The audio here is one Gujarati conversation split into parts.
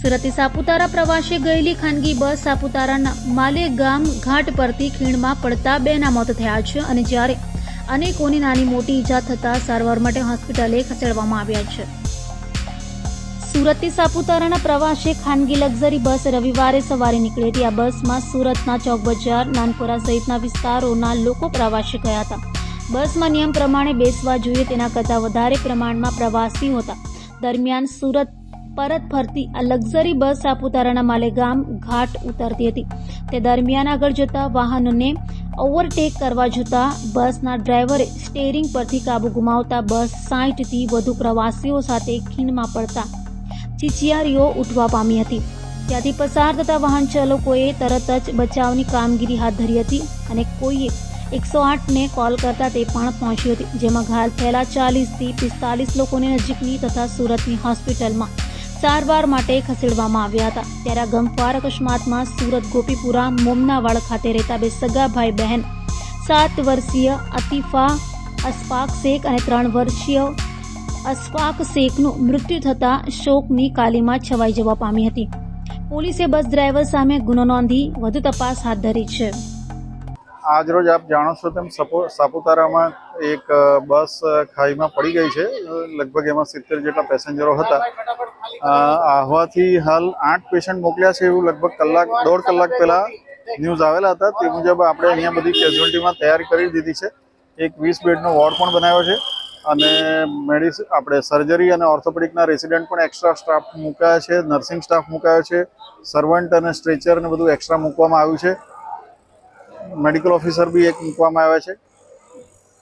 સુરતથી સાપુતારા પ્રવાસે ગયેલી ખાનગી બસ સાપુતારાના માલેગામ ઘાટ પરથી ખીણમાં પડતા બેના મોત થયા છે અને જ્યારે અનેકોને નાની મોટી ઈજા થતા સારવાર માટે હોસ્પિટલે ખસેડવામાં આવ્યા છે. સુરતથી સાપુતારાના પ્રવાસે ખાનગી લક્ઝરી બસ રવિવારે સવારે નીકળી હતી. આ બસમાં સુરતના ચોક બજાર, નાનપુરા સહિતના વિસ્તારોના લોકો પ્રવાસે ગયા હતા. બસમાં નિયમ પ્રમાણે બેસવા જોઈએ તેના કરતાં વધારે પ્રમાણમાં પ્રવાસીઓ હતા. દરમિયાન સુરત પરત ફરતી આ લક્ઝરી બસ સાપુતારાના માલેગામ ઘાટ ઉતરતી હતી. તે દરમિયાન આગળ જતા વાહનને ઓવરટેક કરવા જતા બસના ડ્રાઈવરે સ્ટેરિંગ પરથી કાબુ ગુમાવતા બસ 60થી વધુ પ્રવાસીઓ સાથે ખીણમાં પડતા ચીચિયારીઓ ઉઠવા પામી હતી. ત્યાંથી પસાર થતા વાહન ચાલકોએ તરત જ બચાવની કામગીરી હાથ ધરી હતી અને કોઈએ 108ને કોલ કરતા તે પણ પહોંચી હતી, જેમાં ઘાયલ થયેલા 40થી 45 લોકોને નજીકની તથા સુરતની હોસ્પિટલમાં સારવાર માટે ખસેડવામાં આવ્યા હતા. ત્યારે આ ગમખ્વાર અકસ્માતમાં સુરત ગોપીપુરા મોમનાવાડ ખાતે રહેતા બે સગા ભાઈ બહેન 7 વર્ષીય અતીફા અશફાક શેખ અને 3 વર્ષીય અશફાક શેખનું મૃત્યુ થતાં શોકની કાલીમાં છવાઈ જવા પામી હતી. પોલીસે બસ ડ્રાઈવર સામે ગુનો નોંધી વધુ તપાસ હાથ ધરી છે. આજ રોજ આપ જાણો છો તેમ સાપુતારામાં એક બસ ખાઈમાં પડી ગઈ છે. લગભગ એમાં 70 જેટલા પેસેન્જરો હતા. આહવાથી હાલ 8 પેશન્ટ મોકલ્યા છે એવું લગભગ દોઢ કલાક પહેલા ન્યૂઝ આવેલા હતા. તે મુજબ આપણે અહીંયા બધી કેઝ્યુઅલ્ટીમાં તૈયારી કરી દીધી છે. એક 20 બેડનો વોર્ડ પણ બનાવ્યો છે અને આપણે સર્જરી અને ઓર્થોપેડિકના રેસિડેન્ટ પણ એક્સ્ટ્રા સ્ટાફ મુકાયા છે, નર્સિંગ સ્ટાફ મુકાયો છે, સર્વન્ટ અને સ્ટ્રેચર ને બધું એક્સ્ટ્રા મૂકવામાં આવ્યું છે. મેડિકલ ઓફિસર બી એક મૂકવામાં આવ્યા છે.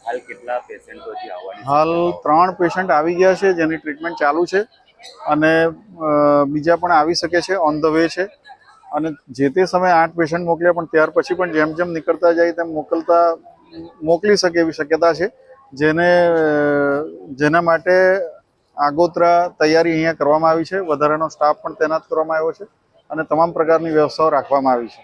હાલ કેટલા પેશન્ટો છે આવવાની? હાલ 3 પેશન્ટ આવી ગયા છે જેની ટ્રીટમેન્ટ ચાલુ છે અને બીજા પણ આવી શકે છે, ઓન ધ વે છે. અને જે તે સમયે 8 પેશન્ટ મોકલ્યા પણ ત્યાર પછી પણ જેમ જેમ નીકળતા જાય તેમ મોકલી શકે એવી શક્યતા છે, જેના માટે આગોતરા તૈયારી અહીંયા કરવામાં આવી છે. વધારાનો સ્ટાફ પણ તૈનાત કરવામાં આવ્યો છે અને તમામ પ્રકારની વ્યવસ્થાઓ રાખવામાં આવી છે.